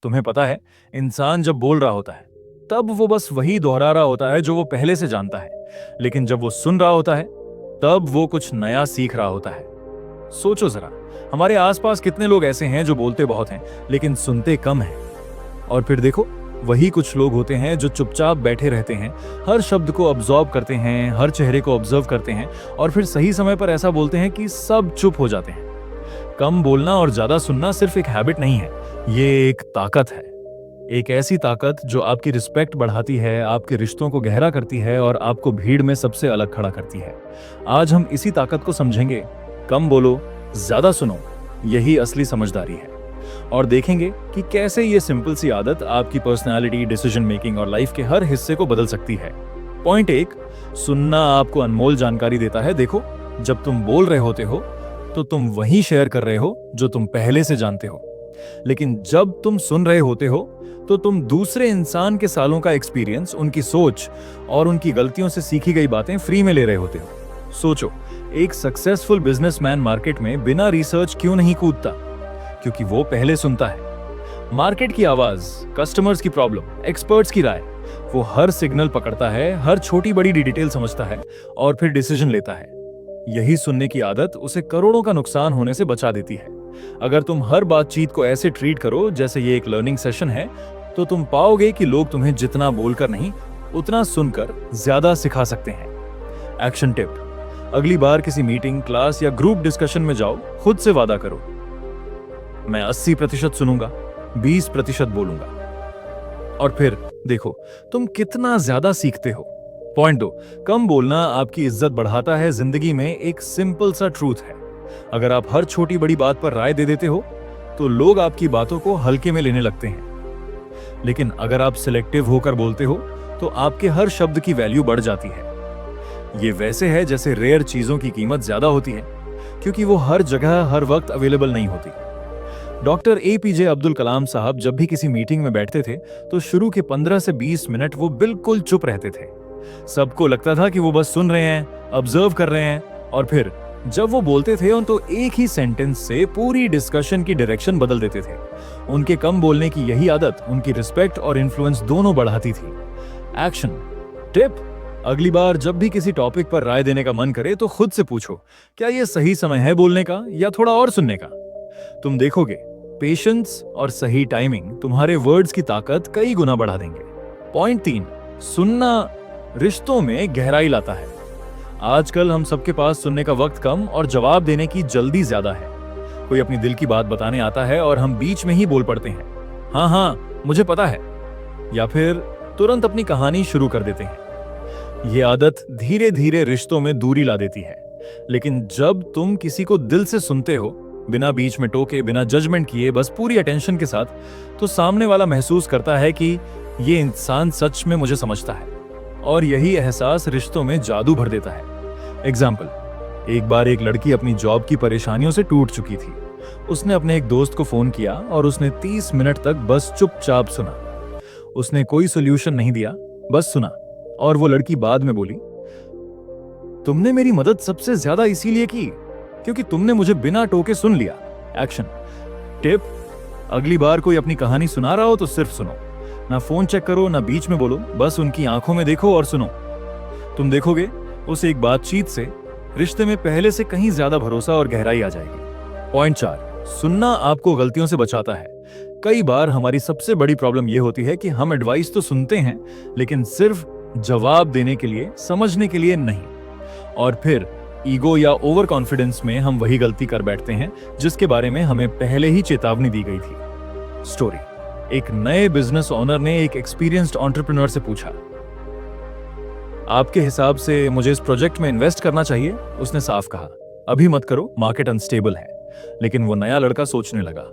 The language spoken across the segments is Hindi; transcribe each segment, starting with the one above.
तुम्हें पता है, इंसान जब बोल रहा होता है तब वो बस वही दोहरा रहा होता है जो वो पहले से जानता है, लेकिन जब वो सुन रहा होता है तब वो कुछ नया सीख रहा होता है। सोचो जरा, हमारे आसपास कितने लोग ऐसे हैं जो बोलते बहुत हैं लेकिन सुनते कम हैं। और फिर देखो, वही कुछ लोग होते हैं जो चुपचाप बैठे रहते हैं, हर शब्द को ऑब्जर्व करते हैं, हर चेहरे को ऑब्जर्व करते हैं और फिर सही समय पर ऐसा बोलते हैं कि सब चुप हो जाते हैं। कम बोलना और ज्यादा सुनना सिर्फ एक हैबिट नहीं है, ये एक ताकत है। एक ऐसी ताकत जो आपकी रिस्पेक्ट बढ़ाती है, आपके रिश्तों को गहरा करती है और आपको भीड़ में सबसे अलग खड़ा करती है। आज हम इसी ताकत को समझेंगे। कम बोलो, ज्यादा सुनो, यही असली समझदारी है। और देखेंगे कि कैसे ये सिंपल सी आदत आपकी पर्सनालिटी, डिसीजन मेकिंग और लाइफ के हर हिस्से को बदल सकती है। पॉइंट 1, सुनना आपको अनमोल जानकारी देता है। देखो, जब तुम बोल रहे होते हो तो तुम वही शेयर कर रहे हो जो तुम पहले से जानते हो, लेकिन जब तुम सुन रहे होते हो तो तुम दूसरे इंसान के सालों का एक्सपीरियंस, उनकी सोच और उनकी गलतियों से सीखी गई बातें फ्री में ले रहे होते हो। सोचो, एक सक्सेसफुल बिजनेसमैन मार्केट में बिना रिसर्च क्यों नहीं कूदता? क्योंकि वो पहले सुनता है। मार्केट की आवाज, कस्टमर्स की प्रॉब्लम, एक्सपर्ट्स की राय, वो हर सिग्नल पकड़ता है, हर छोटी बड़ी डिटेल समझता है और फिर डिसीजन लेता है। यही सुनने की आदत उसे करोड़ों का नुकसान होने से बचा देती है। अगर तुम हर बातचीत को ऐसे ट्रीट करो जैसे ये एक लर्निंग सेशन है, तो तुम पाओगे कि लोग तुम्हें जितना बोलकर नहीं, उतना सुनकर ज्यादा सिखा सकते हैं। एक्शन टिप: अगली बार किसी मीटिंग, क्लास या ग्रुप डिस्कशन में जाओ, खुद से वादा करो, मैं 80% सुनूंगा, 20% बोलूंगा। और फिर देखो तुम कितना ज्यादा सीखते हो। पॉइंट 2, कम बोलना आपकी इज्जत बढ़ाता है। जिंदगी में एक सिंपल सा ट्रूथ है, अगर आप हर छोटी बड़ी बात पर राय दे देते हो तो लोग आपकी बातों को हल्के में लेने लगते हैं, लेकिन अगर आप सिलेक्टिव होकर बोलते हो तो आपके हर शब्द की वैल्यू बढ़ जाती है। ये वैसे है जैसे रेयर चीजों की कीमत ज्यादा होती है, क्योंकि वो हर जगह हर वक्त अवेलेबल नहीं होती। डॉक्टर एपीजे अब्दुल कलाम साहब जब भी किसी मीटिंग में बैठते थे तो शुरू के 15 से 20 मिनट वो बिल्कुल चुप रहते थे। सबको लगता था कि वो बस सुन रहे हैं, ऑब्जर्व कर रहे हैं, और फिर जब वो बोलते थे तो एक ही सेंटेंस से पूरी डिस्कशन की डायरेक्शन बदल देते थे। उनके कम बोलने की यही आदत उनकी रिस्पेक्ट और इन्फ्लुएंस दोनों बढ़ाती थी। एक्शन टिप: अगली बार जब भी किसी टॉपिक पर राय देने का मन करे तो खुद से पूछो, क्या यह सही समय है बोलने का या थोड़ा और सुनने का? तुम देखोगे, पेशेंस और सही टाइमिंग तुम्हारे वर्ड्स की ताकत कई गुना बढ़ा देंगे। पॉइंट 3, सुनना रिश्तों में गहराई लाता है। आजकल हम सबके पास सुनने का वक्त कम और जवाब देने की जल्दी ज्यादा है। कोई अपनी दिल की बात बताने आता है और हम बीच में ही बोल पड़ते हैं, हाँ हाँ मुझे पता है, या फिर तुरंत अपनी कहानी शुरू कर देते हैं। यह आदत धीरे धीरे रिश्तों में दूरी ला देती है। लेकिन जब तुम किसी को दिल से सुनते हो, बिना बीच में टोके, बिना जजमेंट किए, बस पूरी अटेंशन के साथ, तो सामने वाला महसूस करता है कि ये इंसान सच में मुझे समझता है, और यही एहसास रिश्तों में जादू भर देता है। एग्जाम्पल: एक बार एक लड़की अपनी जॉब की परेशानियों से टूट चुकी थी। उसने अपने एक दोस्त को फोन किया और उसने 30 मिनट तक बस चुपचाप सुना। उसने कोई सोल्यूशन नहीं दिया, बस सुना। और वो लड़की बाद में बोली, तुमने मेरी मदद सबसे ज्यादा इसीलिए की क्योंकि तुमने मुझे बिना टोके सुन लिया। एक्शन टिप: अगली बार कोई अपनी कहानी सुना रहा हो तो सिर्फ सुनो, ना फोन चेक करो, ना बीच में बोलो, बस उनकी आंखों में देखो और सुनो। तुम देखोगे, उस एक बातचीत से रिश्ते में पहले से कहीं ज्यादा भरोसा और गहराई आ जाएगी। पॉइंट 4, सुनना आपको गलतियों से बचाता है। कई बार हमारी सबसे बड़ी प्रॉब्लम यह होती है कि हम एडवाइस तो सुनते हैं, लेकिन सिर्फ जवाब देने के लिए, समझने के लिए नहीं। और फिर ईगो या ओवर कॉन्फिडेंस में हम वही गलती कर बैठते हैं जिसके बारे में हमें पहले ही चेतावनी दी गई थी। स्टोरी: एक नए बिजनेस ओनर ने एक एक्सपीरियंस्ड एंटरप्रेन्योर से पूछा, आपके हिसाब से मुझे इस प्रोजेक्ट में इन्वेस्ट करना चाहिए? उसने साफ कहा, अभी मत करो, मार्केट अनस्टेबल है। लेकिन वो नया लड़का सोचने लगा,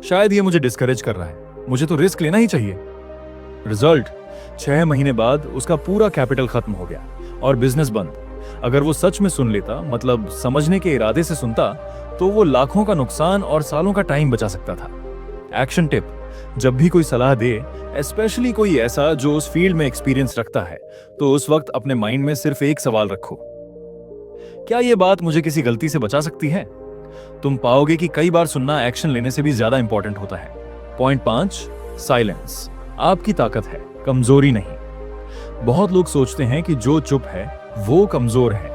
शायद ये मुझे डिस्करेज कर रहा है, मुझे तो रिस्क लेना ही चाहिए। रिजल्ट: 6 महीने बाद उसका पूरा कैपिटल खत्म हो गया और बिजनेस बंद। अगर वो सच में सुन लेता, मतलब समझने के इरादे से सुनता, तो वो लाखों का नुकसान और सालों का टाइम बचा सकता था। एक्शन टिप: जब भी कोई सलाह दे, स्पेशली कोई ऐसा जो उस फील्ड में एक्सपीरियंस रखता है, तो उस वक्त अपने माइंड में सिर्फ एक सवाल रखो, क्या यह बात मुझे किसी गलती से बचा सकती है? तुम पाओगे कि कई बार सुनना एक्शन लेने से भी ज्यादा इंपॉर्टेंट होता है। पॉइंट 5, साइलेंस आपकी ताकत है, कमजोरी नहीं। बहुत लोग सोचते हैं कि जो चुप है वो कमजोर है,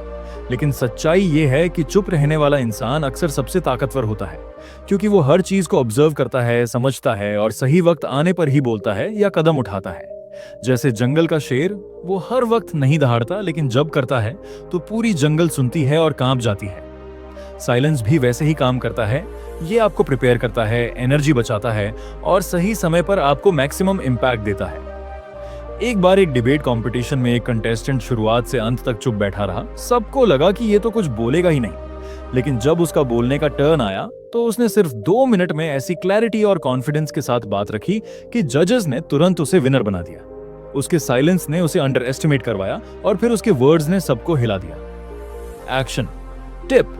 लेकिन सच्चाई ये है कि चुप रहने वाला इंसान अक्सर सबसे ताकतवर होता है, क्योंकि वो हर चीज को ऑब्जर्व करता है, समझता है और सही वक्त आने पर ही बोलता है या कदम उठाता है। जैसे जंगल का शेर, वो हर वक्त नहीं दहाड़ता, लेकिन जब करता है तो पूरी जंगल सुनती है और कांप जाती है। साइलेंस भी वैसे ही काम करता है। ये आपको प्रिपेयर करता है, एनर्जी बचाता है और सही समय पर आपको मैक्सिमम इम्पैक्ट देता है। एक बार एक डिबेट कंपटीशन में एक कंटेस्टेंट शुरुआत से अंत तक चुप बैठा रहा। सबको लगा कि ये तो कुछ बोलेगा ही नहीं, लेकिन जब उसका बोलने का टर्न आया तो उसने सिर्फ 2 मिनट में ऐसी क्लैरिटी और कॉन्फिडेंस के साथ बात रखी कि जजेस ने तुरंत उसे विनर बना दिया। उसके साइलेंस ने उसे अंडर एस्टिमेट करवाया और फिर उसके वर्ड्स ने सबको हिला दिया। एक्शन टिप: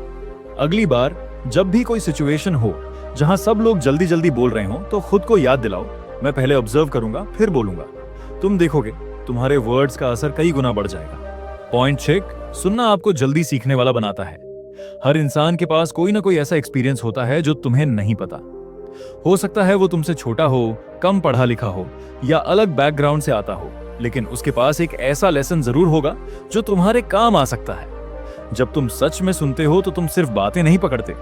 अगली बार जब भी कोई सिचुएशन हो जहां सब लोग जल्दी जल्दी बोल रहे हो, तो खुद को याद दिलाओ, मैं पहले ऑब्जर्व करूंगा फिर बोलूंगा। तुम देखोगे तुम्हारे वर्ड्स का असर कई गुना बढ़ जाएगा। पॉइंट 6, सुनना आपको जल्दी सीखने वाला बनाता है। हर इंसान के पास कोई ना कोई ऐसा एक्सपीरियंस होता है जो तुम्हें नहीं पता। हो सकता है वो तुमसे छोटा हो, कम पढ़ा लिखा हो या अलग बैकग्राउंड से आता हो, लेकिन उसके पास एक ऐसा लेसन जरूर होगा जो तुम्हारे काम आ सकता है। जब तुम सच में सुनते हो तो तुम सिर्फ बातें नहीं पकड़ते,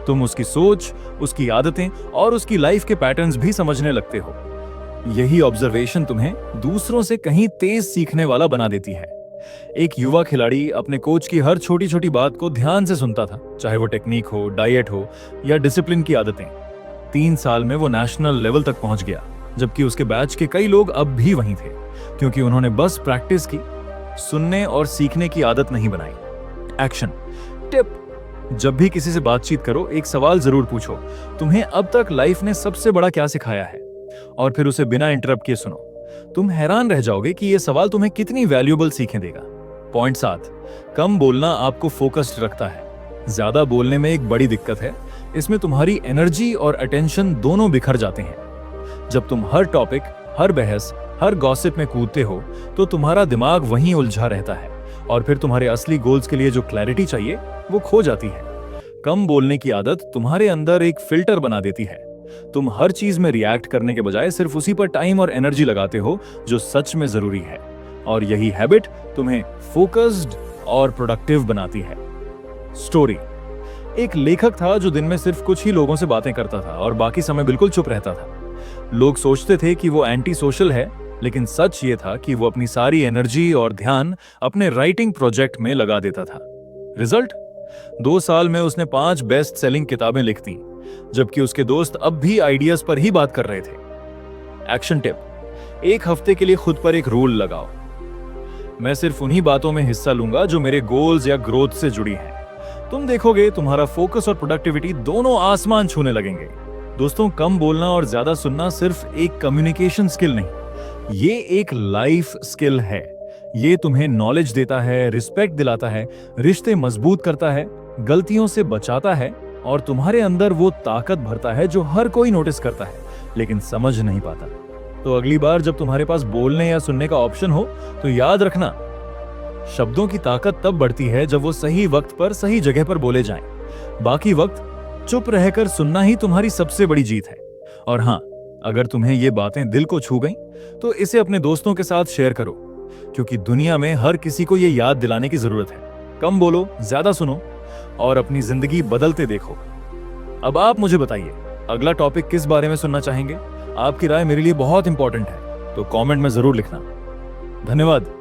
तुम उसकी सोच, उसकी आदतें और उसकी लाइफ के पैटर्न्स भी समझने लगते हो। यही ऑब्जर्वेशन तुम्हें दूसरों से कहीं तेज सीखने वाला बना देती है। एक युवा खिलाड़ी अपने कोच की हर छोटी छोटी बात को ध्यान से सुनता था, चाहे वो टेक्निक हो, डाइट हो या डिसिप्लिन की आदतें। 3 साल में वो नेशनल लेवल तक पहुंच गया, जबकि उसके बैच के कई लोग अब भी वहीं थे, क्योंकि उन्होंने बस प्रैक्टिस की, सुनने और सीखने की आदत नहीं बनाई। एक्शन टिप: जब भी किसी से बातचीत करो, एक सवाल जरूर पूछो, तुम्हें अब तक लाइफ ने सबसे बड़ा क्या सिखाया है, और फिर उसे बिना इंटरप्ट किए सुनो। तुम हैरान रह जाओगे कि यह सवाल तुम्हें कितनी वैल्यूएबल सीखें देगा। पॉइंट 7, कम बोलना आपको फोकस्ड रखता है। ज्यादा बोलने में एक बड़ी दिक्कत है, इसमें तुम्हारी एनर्जी और अटेंशन दोनों बिखर जाते हैं। जब तुम हर टॉपिक, हर बहस, हर गॉसिप में कूदते हो तो तुम्हारा दिमाग वहीं उलझा रहता है और फिर तुम्हारे असली गोल्स के लिए जो क्लैरिटी चाहिए वो खो जाती है। कम बोलने की आदत तुम्हारे अंदर एक फिल्टर बना देती है। तुम हर चीज में रिएक्ट करने के बजाय सिर्फ उसी पर टाइम और एनर्जी लगाते हो जो सच में जरूरी है, और यही हैबिट तुम्हें फोकस्ड और प्रोडक्टिव बनाती है। स्टोरी: एक लेखक था जो दिन में सिर्फ कुछ ही लोगों से बातें करता था और बाकी समय बिल्कुल चुप रहता था। लोग सोचते थे कि वो एंटी सोशल है, लेकिन सच ये था कि वो अपनी सारी एनर्जी और ध्यान अपने राइटिंग प्रोजेक्ट में लगा देता था। रिजल्ट: 2 साल में उसने 5 बेस्ट सेलिंग किताबें लिख दी, जबकि उसके दोस्त अब भी आइडियाज पर ही बात कर रहे थे। एक्शन टिप: एक हफ्ते के लिए खुद पर एक रूल लगाओ, मैं सिर्फ उन्हीं बातों में हिस्सा लूंगा जो मेरे गोल्स या ग्रोथ से जुड़ी हैं। तुम देखोगे तुम्हारा फोकस और प्रोडक्टिविटी दोनों आसमान छूने लगेंगे। दोस्तों, कम बोलना और ज्यादा सुनना सिर्फ एक कम्युनिकेशन स्किल नहीं, ये एक लाइफ स्किल है। ये तुम्हें नॉलेज देता है, रिस्पेक्ट दिलाता है, रिश्ते मजबूत करता है, गलतियों से बचाता है और तुम्हारे अंदर वो ताकत भरता है जो हर कोई नोटिस करता है लेकिन समझ नहीं पाता। तो अगली बार जब तुम्हारे पास बोलने या सुनने का ऑप्शन हो तो याद रखना, शब्दों की ताकत तब बढ़ती है जब वो सही वक्त पर सही जगह पर बोले जाएं। बाकी वक्त चुप रहकर सुनना ही तुम्हारी सबसे बड़ी जीत है। और हाँ, अगर तुम्हें ये बातें दिल को छू गईं तो इसे अपने दोस्तों के साथ शेयर करो, क्योंकि दुनिया में हर किसी को ये याद दिलाने की जरूरत है। कम बोलो, ज्यादा सुनो और अपनी जिंदगी बदलते देखो। अब आप मुझे बताइए, अगला टॉपिक किस बारे में सुनना चाहेंगे? आपकी राय मेरे लिए बहुत इंपॉर्टेंट है, तो कमेंट में जरूर लिखना। धन्यवाद।